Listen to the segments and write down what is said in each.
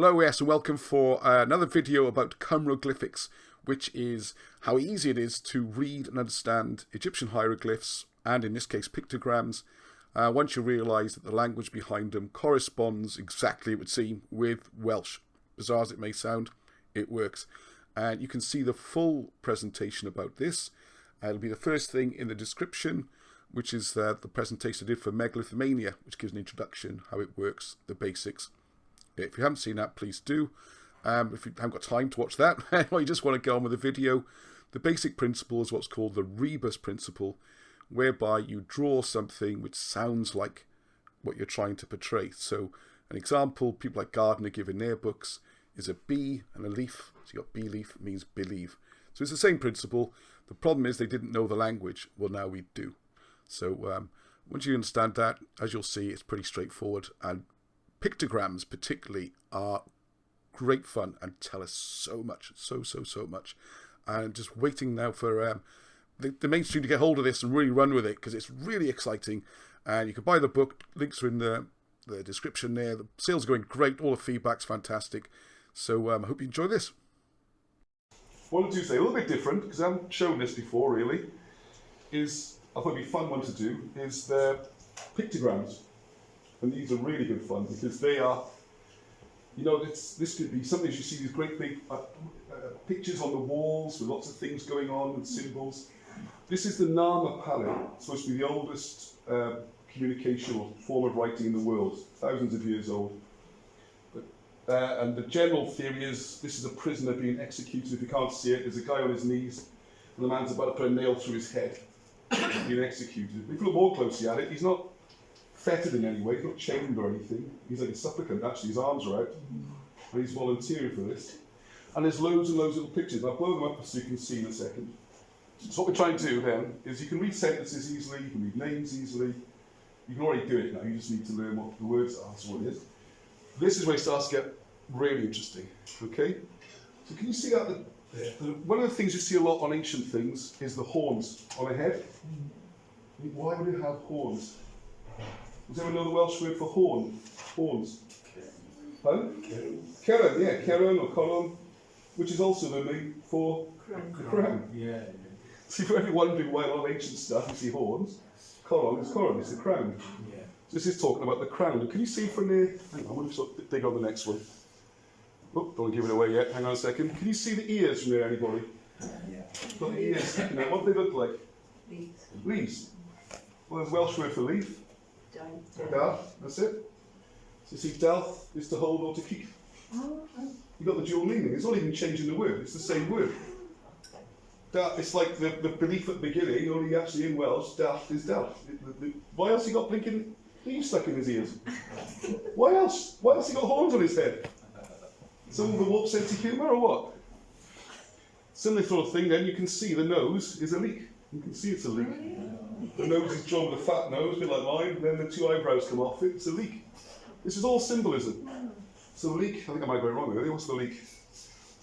Hello, yes, and welcome for another video about chemoglyphics, which is how easy it is to read and understand Egyptian hieroglyphs, and in this case pictograms, once you realise that the language behind them corresponds exactly, it would seem, with Welsh. Bizarre as it may sound, it works. And you can see the full presentation about this. It'll be the first thing in the description, which is the presentation I did for Megalithomania, which gives an introduction, how it works, the basics. If you haven't seen that, please do. If you haven't got time to watch that, or you just want to go on with the video, the basic principle is what's called the rebus principle, whereby you draw something which sounds like what you're trying to portray. So an example people like Gardner give in their books is a bee and a leaf. So you've got bee leaf means believe. So it's the same principle. The problem is they didn't know the language. Well, now we do. So once you understand that, as you'll see, it's pretty straightforward. And pictograms particularly are great fun and tell us so much, so much. And just waiting now for the mainstream to get hold of this and really run with it, because it's really exciting. And you can buy the book, links are in the description there. The sales are going great, all the feedback's fantastic. So I hope you enjoy this. What I'll do today, a little bit different, because I haven't shown this before really, is, I thought it'd be a fun one to do, is the pictograms. And these are really good fun because they are, you know, this could be, sometimes you see these great big pictures on the walls with lots of things going on and symbols. This is the Nama palette, it's supposed to be the oldest communication or form of writing in the world, thousands of years old. And the general theory is this is a prisoner being executed. If you can't see it, there's a guy on his knees and the man's about to put a nail through his head, being executed. If you look more closely at it, he's not fettered in any way, he's not chained or anything. He's like a supplicant, actually, his arms are out. And he's volunteering for this. And there's loads and loads of little pictures. I'll blow them up so you can see in a second. So what we're trying to do then is you can read sentences easily, you can read names easily. You can already do it now, you just need to learn what the words are, that's what it is. This is where it starts to get really interesting, okay? So can you see that? One of the things you see a lot on ancient things is the horns on a head. Why would it have horns? Does anyone know the Welsh word for horn? Horns? Huh? Ceron, yeah, Ceron or Coron, which is also the name for the crown. Yeah. So if you're ever wondering why a lot of ancient stuff you see horns, Coron, it's the crown. Yeah. So this is talking about the crown. And can you see from there? Hang on, I want to dig on the next one. Oh, don't give it away yet. Hang on a second. Can you see the ears from there, anybody? Yeah. Got the ears sticking out. What do they look like? Leaves. Leaves. Well, there's a Welsh word for leaf. Delf, that's it. So you see, delf is to hold or to keep. You've got the dual meaning. It's not even changing the word, it's the same word. It's like the belief at the beginning, only actually in Welsh, delf is delf. Why else he got blinking leaves stuck in his ears? Why else? Why else he got horns on his head? Some of a warped sense of humour or what? Similar sort of thing then, you can see the nose is a leek. You can see it's a leek. The nose is drawn with a fat nose, a bit like mine, and then the two eyebrows come off it, it's a leek. This is all symbolism. So leek, I think I might go wrong there, what's the leek?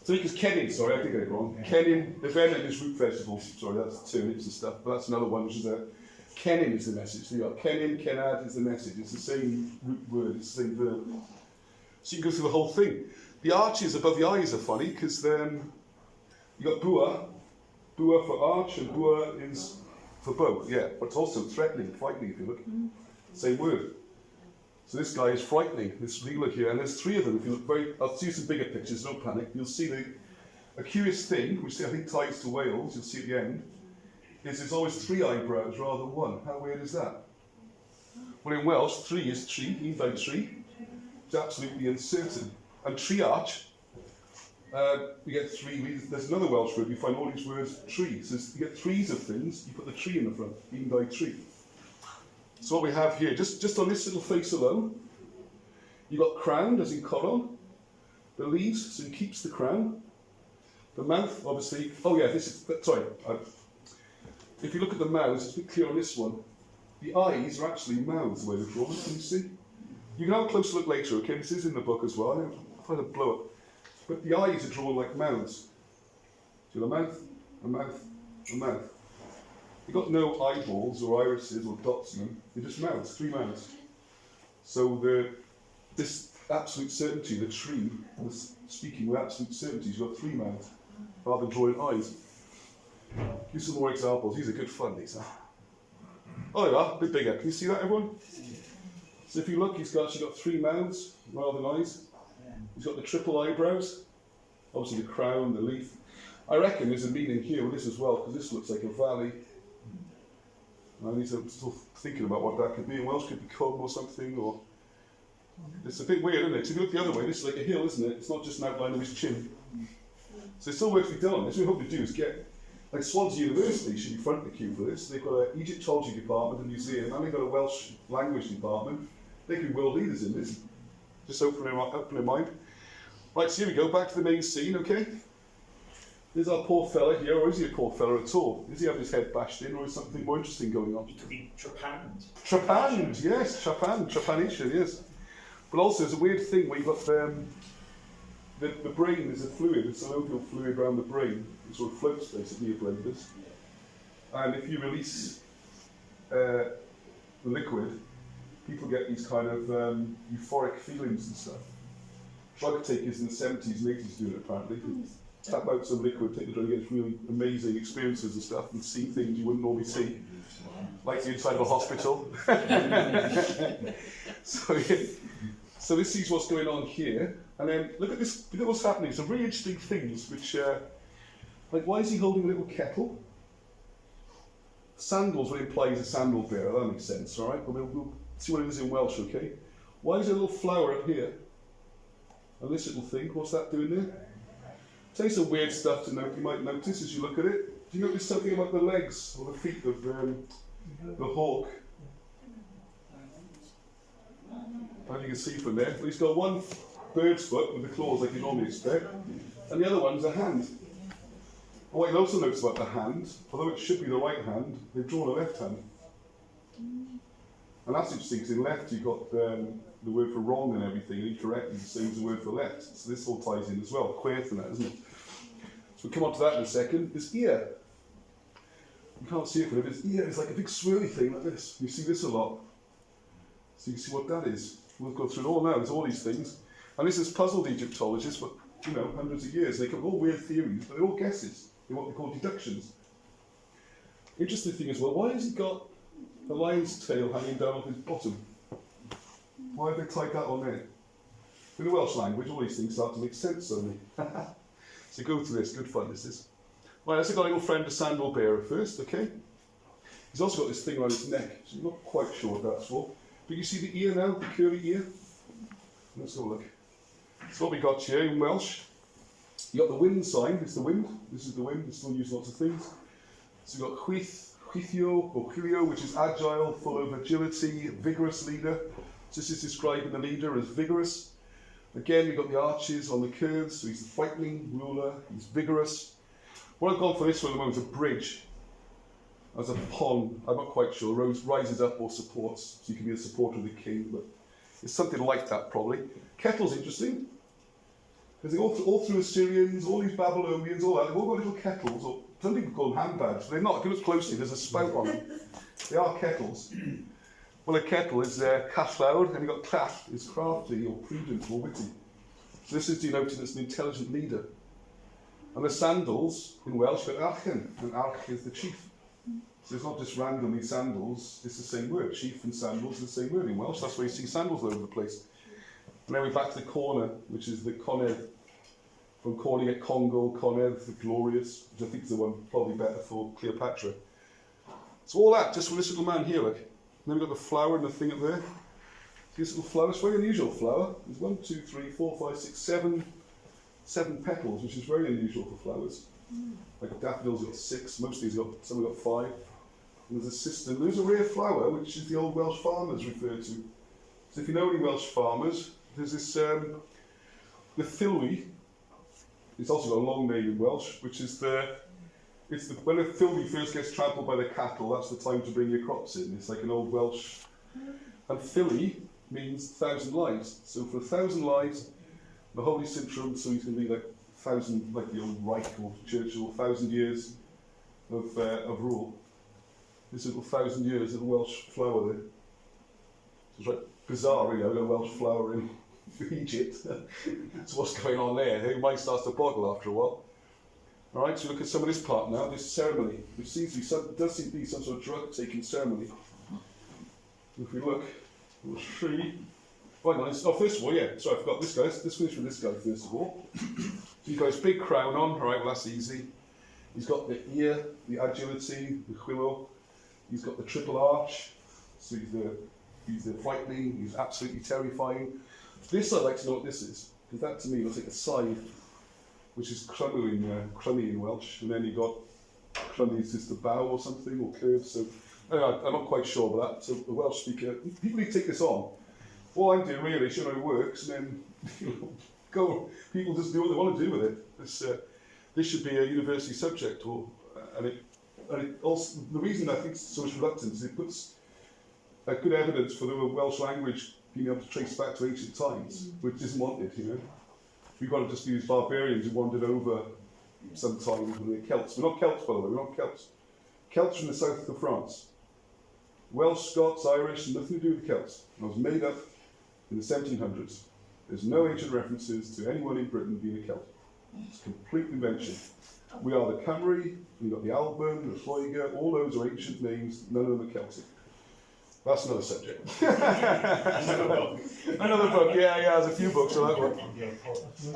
So leek is Kenyan, sorry, I did get it wrong. Kenyan, the venom is root vegetables, sorry, that's turnips and stuff, but that's another one, which is Kenyan is the message. So you've got Kenyan, Kenad is the message, it's the same root word, it's the same verb. So you can go through the whole thing. The arches above the eyes are funny, because then you've got bua for arch, and bua is for bow, yeah, but it's also threatening, frightening if you look. Same word. So this guy is frightening, this leela here, and there's three of them. If you look very, I'll see some bigger pictures, don't panic. You'll see a curious thing, which I think ties to Wales, you'll see at the end, is there's always three eyebrows rather than one. How weird is that? Well, in Welsh, three is tree, means by tree. It's absolutely uncertain. And triarch, you get three, there's another Welsh word, you find all these words tree. So you get threes of things, you put the tree in the front, even by tree. So what we have here, just on this little face alone, you've got crowned, as in coron, the leaves, so he keeps the crown, the mouth, obviously, oh yeah, this is, sorry, if you look at the mouths, it's a bit clear on this one, the eyes are actually mouths the way they're drawn, can you see? You can have a closer look later, okay, this is in the book as well, I'll try to blow it. But the eyes are drawn like mouths. So the mouth, a mouth, a mouth. You've got no eyeballs or irises or dots in them, they're just mouths, three mouths. So this absolute certainty. The tree was speaking with absolute certainty. He's got 3 mouths, rather than drawing eyes. Give some more examples. These are good fun, these are. Oh, there we are, a bit bigger. Can you see that, everyone? So if you look, he's actually got 3 mouths, rather than eyes. He's got the triple eyebrows, obviously the crown, the leaf. I reckon there's a meaning here with this as well, because this looks like a valley. I'm still thinking about what that could be. In Welsh, could be comb or something, or... It's a bit weird, isn't it? So if you look the other way, this is like a hill, isn't it? It's not just an outline of his chin. So there's still work to be done on this. What we hope to do is get... Like Swansea University should be front of the queue for this. They've got an Egyptology department, a museum, and they've got a Welsh language department. They could be world leaders in this. Just open their mind. Right, so here we go, back to the main scene, okay? There's our poor fella here, or is he a poor fella at all? Does he have his head bashed in, or is something more interesting going on? It could be trepanned. Trepanned, yes, trepanation, yes. But also, there's a weird thing where you've got the brain is a fluid, it's an synovial fluid around the brain. It sort of floats basically, your brain does. And if you release the liquid, people get these kind of euphoric feelings and stuff. Drug takers in the 70s and 80s do it apparently. Tap out some liquid, take the drug, get really amazing experiences and stuff, and see things you wouldn't normally see. Like the inside of a hospital. So this is what's going on here. And then look at this, look at what's happening. Some really interesting things which, like why is he holding a little kettle? Sandals would imply he's a sandal bearer, that makes sense, alright? But we'll see what it is in Welsh, okay? Why is there a little flower up here? And this little thing, what's that doing there? Tell you some weird stuff to note, you might notice as you look at it. Do you notice something about the legs or the feet of the hawk? As you can see from there, he's got one bird's foot with the claws like you normally expect, and the other one's a hand. What you'll also notice about the hand, although it should be the right hand, they've drawn a left hand. And that's interesting, because in left you've got the word for wrong and everything, and incorrect is the same as the word for left. So this all ties in as well, queer and that, isn't it? So we'll come on to that in a second. His ear. You can't see it from it, but his ear is like a big swirly thing like this. You see this a lot. So you can see what that is. We'll go through it all now, there's all these things. And this has puzzled Egyptologists for, hundreds of years. They come up with all weird theories, but they're all guesses. They're what they call deductions. Interesting thing as well, why has he got a lion's tail hanging down off his bottom? Why have they tied that on there? In the Welsh language, all these things start to make sense suddenly. So go to this, good fun this is. Right, let's look at our little friend, the sandal bearer first, okay? He's also got this thing around his neck, so I'm not quite sure what that's for. But you see the ear now, the curly ear? Let's have a look. So what we got here in Welsh, you got the wind sign, it's the wind, this is the wind, it's still used lots of things. So you've got chwithio or chwilio, which is agile, full of agility, vigorous leader. So this is describing the leader as vigorous. Again, we've got the arches on the curves, so he's the frightening ruler, he's vigorous. What I've gone for this one at the moment is a bridge. As a pond, I'm not quite sure, rises up or supports, so you can be a supporter of the king, but it's something like that probably. Kettle's interesting, because all through Assyrians, all these Babylonians, all that, they've all got little kettles, or some people call them handbags, but they're not. If you look closely, there's a spout on them. They are kettles. Well, a kettle is callawr, and you've got clall, is crafty or prudent or witty. So this is denoting as an intelligent leader. And the sandals, in Welsh, are archen, and arch is the chief. So it's not just randomly sandals, it's the same word. Chief and sandals are the same word in Welsh. That's why you see sandals all over the place. And then we're back to the corner, which is the conedd. From corner you get Congo, conedd, the glorious, which I think is the one probably better for Cleopatra. So all that, just for this little man here, look. And then we've got the flower and the thing up there. This little flower, it's a very unusual flower. There's 1, 2, 3, 4, 5, 6, 7 petals, which is very unusual for flowers. Like a daffodil's got 6, most of these some have got 5. And there's a system. There's a rare flower, which is the old Welsh farmers refer to. So if you know any Welsh farmers, there's this, the filwy, it's also got a long name in Welsh, which is when a filwy first gets trampled by the cattle, that's the time to bring your crops in. It's like an old Welsh. And filly means 1,000 lives. So for 1,000 lives, the Holy Sintram, so he's going to be like 1,000, like the old Reich or Churchill, 1,000 years of rule. This little 1,000 years, little Welsh flower there. It's like bizarre, really, I've got a Welsh flower in. Egypt. So what's going on there? Your mind starts to boggle after a while. All right, so look at some of this part now, this ceremony, which seems to be does seem to be some sort of drug-taking ceremony. If we look, we'll see. Right, nice. Oh, first of all, yeah, sorry, I forgot this guy. Let's finish with this guy first of all. So you've got his big crown on, all right, well, that's easy. He's got the ear, the agility, the willow. He's got the triple arch, so he's the frightening, he's absolutely terrifying. This, I'd like to know what this is, because that to me looks like a scythe, which is crummy in Welsh, and then you've got crummy is just a bow or something, or curve, so anyway, I'm not quite sure about that. So the Welsh speaker, people who take this on, all I'm doing really is showing how it works, and then people just do what they want to do with it. This should be a university subject, and it also, the reason I think it's so much reluctance is it puts a good evidence for the Welsh language being able to trace back to ancient times, which isn't wanted, you know. We've got to just be these barbarians who wandered over sometime when they're Celts. We're not Celts, by the way, we're not Celts. Celts from the south of France. Welsh, Scots, Irish, nothing to do with the Celts. It was made up in the 1700s. There's no ancient references to anyone in Britain being a Celt. It's a complete invention. We are the Cymry, we've got the Alban, the Lloegr, all those are ancient names, none of them are Celtic. That's another subject. Another book, yeah, there's a few books on that one.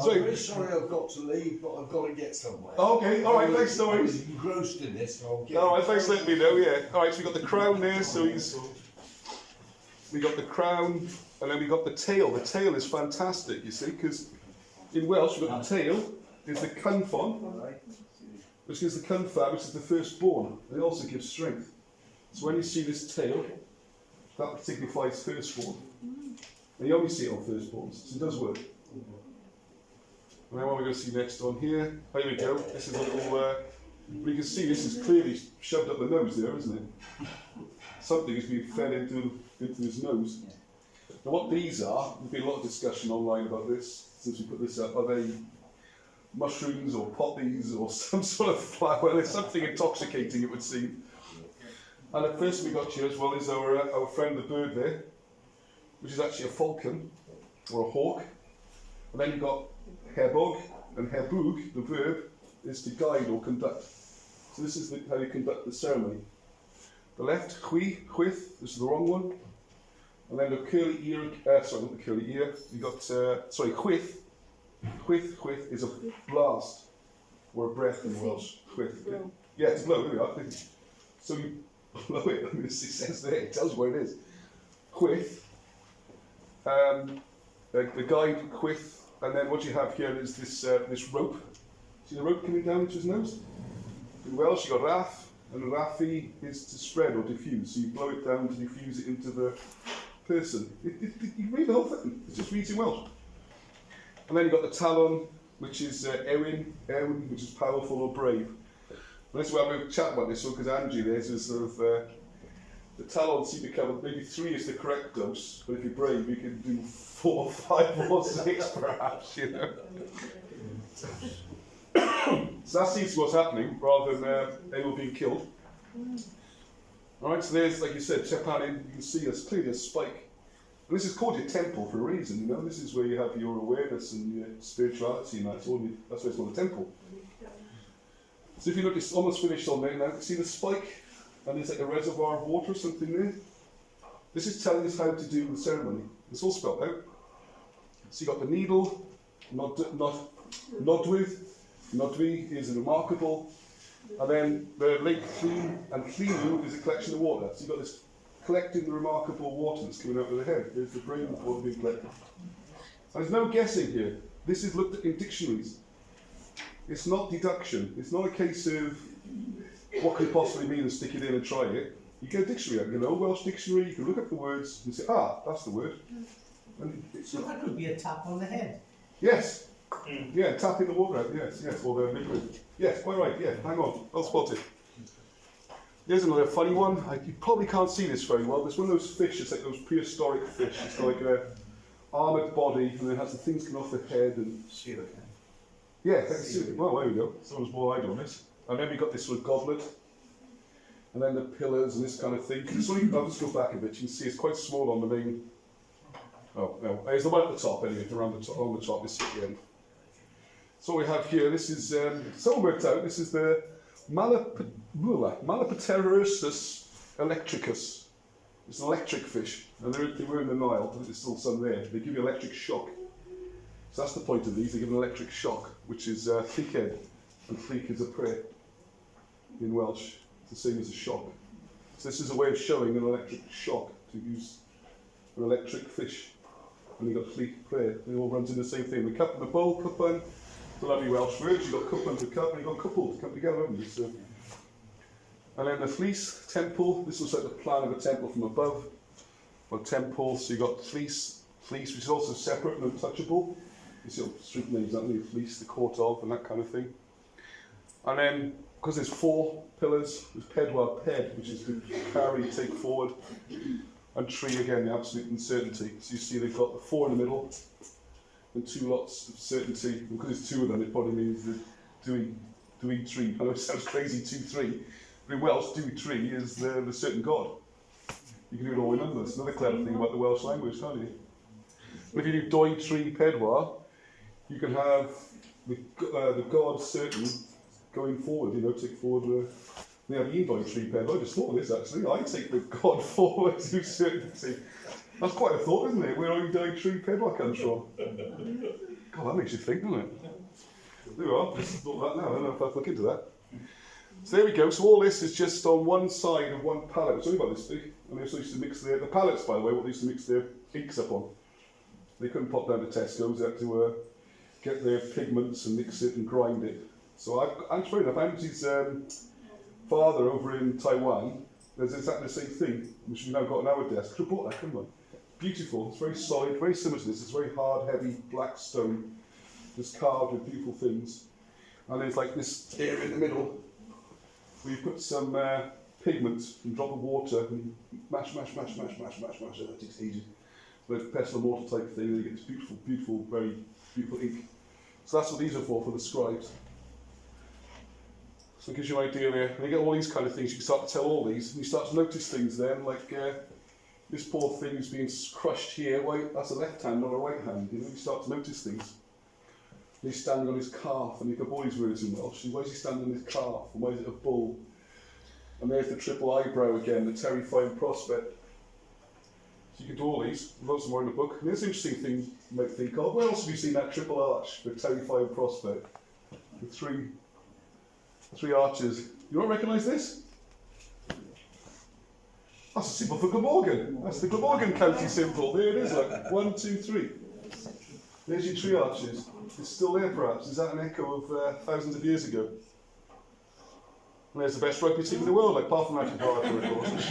I'm very sorry I've got to leave, but I've got to get somewhere. Okay, alright, thanks, no worries. I'm engrossed in this, so I'll get Alright, thanks for letting me know, yeah. Alright, so we've got the crown there, so we got the crown, and then we got the tail. The tail is fantastic, you see, because in Welsh we've got the tail, is the cynffon, which gives the cynfa, which is the firstborn, and it also gives strength. So when you see this tail, that signifies firstborn. And you only see it on firstborns, so it does work. And then what we're going to see next on here, here we go. This is a little, you can see this is clearly shoved up the nose there, isn't it? Something is being fed into his nose. Now what these are, there's been a lot of discussion online about this, since we put this up. Are they mushrooms or poppies or some sort of flower? There's something intoxicating, it would seem. And the first we got here as well is our friend the bird there, which is actually a falcon, or a hawk. And then you've got hebog, and hebug, the verb, is to guide or conduct. So this is how you conduct the ceremony. The left, chwith, this is the wrong one. And then the curly ear, sorry, not the curly ear, you got, chwith. Chwith is a blast, or a breath in Welsh. Chwith. Yeah, to blow, there we are. So you blow it, I mean, it says there, it tells you where it is. Chwith, the guide, chwith, and then what you have here is this rope. See the rope coming down into his nose? In Welsh you got raff, and raffi is to spread or diffuse, so you blow it down to diffuse it into the person. You read the whole thing, it just reads in Welsh. And then you've got the talon, which is Ewin, which is powerful or brave. And this is why I'm going to chat about this one, because Angie there is sort of, the talon seem to cover, maybe 3 is the correct dose, but if you're brave, you can do 4, 5, or 6 perhaps, you know. So that seems to be what's happening, rather than anyone being killed. Alright, so there's, like you said, Chepanin, you can see there's clearly a spike. And this is called your temple for a reason, you know. This is where you have your awareness and your spirituality, and that's why it's called a temple. So if you look, it's almost finished on there now. See the spike, and there's like a reservoir of water or something there. This is telling us how to do the ceremony. It's all spelled out. So you got the needle, nodwydd. Nodwy is remarkable, and then the lake Llyn, and Llynw is a collection of water. So you've got this collecting the remarkable water that's coming out of the head. There's the brain water being collected. And there's no guessing here. This is looked at in dictionaries. It's not deduction. It's not a case of what could it possibly mean and stick it in and try it. You get a dictionary out, you know, Welsh dictionary, you can look up the words and say, that's the word. And So that could be a tap on the head. yes. Yeah, tapping the water out, yes, or the liquid. Yes, quite right, yeah, hang on, well spotted. Here's another funny one. You probably can't see this very well. It's one of those fish, it's like those prehistoric fish. It's like an armoured body, and it has the things coming off the head. And yeah, well, there we go. Someone's more eyed on this. And then we've got this sort of goblet, and then the pillars and this kind of thing. I'll just go back a bit. You can see it's quite small on the main Oh, no, there's the one at the top anyway, around the top, on the top, this is at the end. So what we have here, this is, someone worked out, this is the Malapterosus electricus. It's an electric fish, and they were in the Nile, I think there's still some there. They give you electric shock. So that's the point of these, they give an electric shock, which is llyged, and llyg is a prey in Welsh. It's the same as a shock. So this is a way of showing an electric shock to use for electric fish. And you've got llyg prey, it all runs in the same thing. The cup and the bowl, cwpan, the lovely Welsh words, you've got cwpan to cup, and you've got couple to come together, haven't you? So, and then the fleece, temple, this looks like the plan of a temple from above. Well, temple, so you've got fleece, which is also separate and untouchable. You see all street names, aren't you? Fleece, the court of, and that kind of thing. And then, because there's 4 pillars, there's pedwar, ped, which is to carry, take forward, and tree again, the absolute uncertainty. So you see they've got the 4 in the middle, and 2 lots of certainty. And because there's 2 of them, it probably means the doing tree. I know it sounds crazy, 2, 3, but in Welsh, doing tree is the certain God. You can do it all in numbers. Another clever thing about the Welsh language, can't you? But if you do doi, tree, pedwar, you can have the God certain going forward, you know, take forward. They have doi, tree, pedwar. I just thought of this actually. I take the God forward to certainty. That's quite a thought, isn't it? Where doi, tree, pedwar comes from. God, that makes you think, doesn't it? There we are. Just thought that now. I don't know if I've looked into that. So there we go. So all this is just on one side of one palette. It's only about this big. And they also used to mix the palettes, by the way, what they used to mix their inks up on. They couldn't pop down to Tesco's. They had to get their pigments and mix it and grind it. So I'm funny enough, Angie's father over in Taiwan, there's exactly the same thing, which we've now got on our desk. Could have bought that, couldn't I? Beautiful. It's very solid, very similar to this. It's very hard, heavy, black stone. It's carved with beautiful things. And there's like this area in the middle where you put some pigment and drop of water and mash. That takes ages. Like pestle and mortar type thing, and you get this beautiful, very beautiful ink. So that's what these are for the scribes. So it gives you an idea there. And you get all these kind of things, you can start to tell all these, and you start to notice things then, like this poor thing who's being crushed here, why, that's a left hand, not a right hand, you know, you start to notice things. And he's standing on his calf, and you have all these words in Welsh, and why is he standing on his calf, and why is it a bull? And there's the triple eyebrow again, the terrifying prospect. So you can do all these, lots more in the book. And there's an interesting thing you might think of. Where else have you seen that triple arch, the terrifying prospect? The three arches. You don't recognise this? That's a symbol for Glamorgan. That's the Glamorgan county symbol. There it is, look. 1, 2, 3. There's your 3 arches. It's still there, perhaps. Is that an echo of thousands of years ago? And there's the best rugby team in the world, like apart from Magic Barker, of course.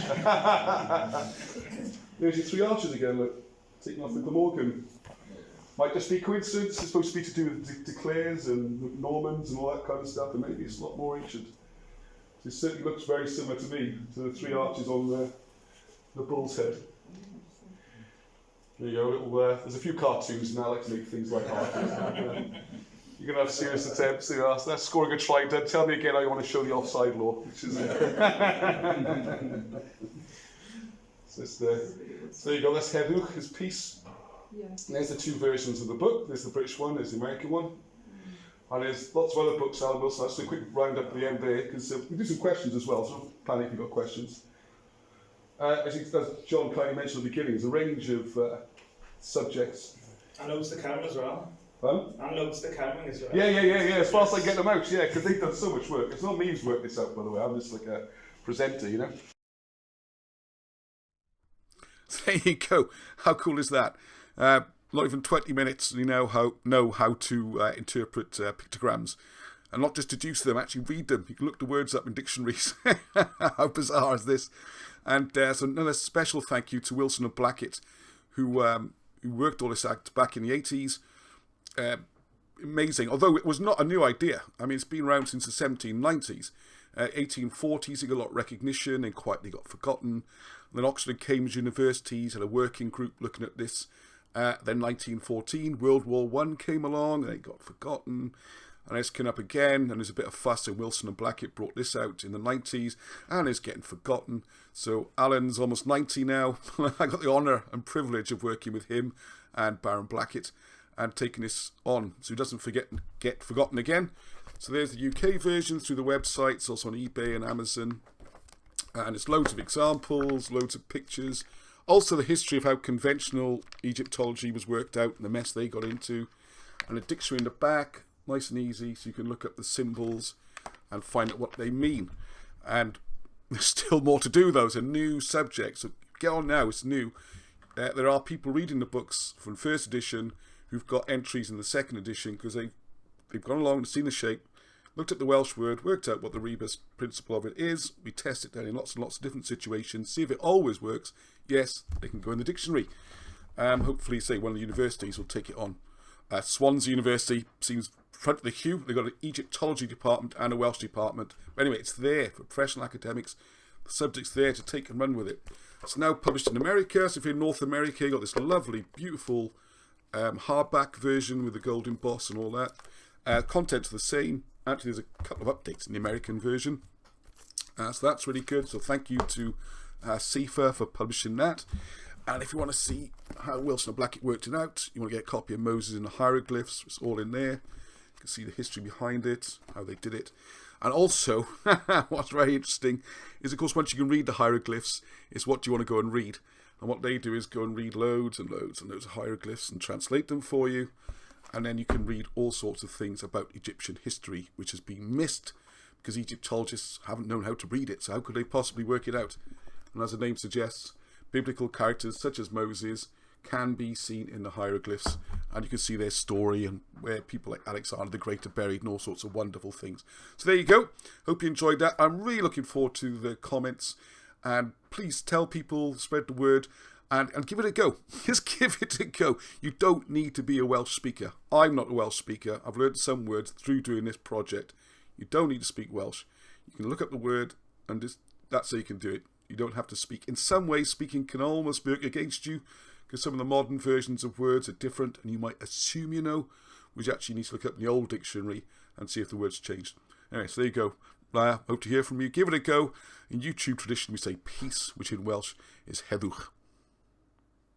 There's your 3 arches again, look. Taking off the Glamorgan. Might just be coincidence. It's supposed to be to do with De Clares and Normans and all that kind of stuff, and maybe it's a lot more ancient. It certainly looks very similar to me, to the 3 arches on the bull's head. There you go, there's a few cartoons now, I like to make things like arches. You're going to have serious attempts. That's scoring a try. Don't tell me again how you want to show the offside law. Which is so there you go, that's Hedwch, his piece. Yeah. There's the 2 versions of the book. There's the British one, there's the American one. And there's lots of other books, Alan Wilson. I'll just do a quick round up at the end there, because we do some questions as well, so don't panic if you've got questions. As John kindly mentioned at the beginning, there's a range of subjects. And loads the camera as well. Huh? And loads the camera as well. Yeah, as far as I get them out, yeah, because they've done so much work. It's not me who's worked this out, by the way, I'm just like a presenter, you know. There you go. How cool is that? Not even 20 minutes, you know how to interpret pictograms. And not just deduce them, actually read them. You can look the words up in dictionaries. How bizarre is this? And so another special thank you to Wilson and Blackett, who worked all this out back in the 80s. Amazing. Although it was not a new idea. I mean, it's been around since the 1790s. 1840s, it got a lot of recognition and quietly got forgotten. And then Oxford and Cambridge universities had a working group looking at this. Then 1914, World War I came along and it got forgotten. and it's come up again, and there's a bit of fuss, and Wilson and Blackett brought this out in the 90s, and it's getting forgotten. So Alan's almost 90 now. I got the honour and privilege of working with him and Baron Blackett and taking this on so he doesn't get forgotten again. So there's the UK version through the websites, also on eBay and Amazon. And it's loads of examples, loads of pictures. Also the history of how conventional Egyptology was worked out and the mess they got into. And a dictionary in the back, nice and easy, so you can look up the symbols and find out what they mean. And there's still more to do, though. It's a new subject, so get on now, it's new. There are people reading the books from first edition who've got entries in the second edition because they've gone along and seen the shape, looked at the Welsh word, worked out what the rebus principle of it is. We test it down in lots and lots of different situations, see if it always works. Yes, they can go in the dictionary. Hopefully, say, one of the universities will take it on. Swansea University seems front of the queue. They've got an Egyptology department and a Welsh department. But anyway, it's there for professional academics. The subject's there to take and run with it. It's now published in America. So if you're in North America, you've got this lovely, beautiful hardback version with the gold emboss and all that. Content's the same. Actually, there's a couple of updates in the American version. So that's really good. So thank you to CIFA for publishing that. And if you want to see how Wilson and Blackett worked it out, you want to get a copy of Moses in the hieroglyphs, it's all in there. You can see the history behind it, how they did it. And also, what's very interesting is, of course, once you can read the hieroglyphs, it's what do you want to go and read. And what they do is go and read loads and loads and loads of hieroglyphs and translate them for you. And then you can read all sorts of things about Egyptian history, which has been missed because Egyptologists haven't known how to read it. So how could they possibly work it out? And as the name suggests, biblical characters such as Moses can be seen in the hieroglyphs, and you can see their story and where people like Alexander the Great are buried and all sorts of wonderful things. So there you go. Hope you enjoyed that. I'm really looking forward to the comments, and please tell people, spread the word, and give it a go. Just give it a go. You don't need to be a Welsh speaker. I'm not a Welsh speaker. I've learned some words through doing this project. You don't need to speak Welsh. You can look up the word, and that's how you can do it. You don't have to speak. In some ways, speaking can almost work against you because some of the modern versions of words are different and you might assume you know, which actually need to look up in the old dictionary and see if the word's changed. Anyway, so there you go. Hope to hear from you. Give it a go. In YouTube tradition, we say peace, which in Welsh is heddwch.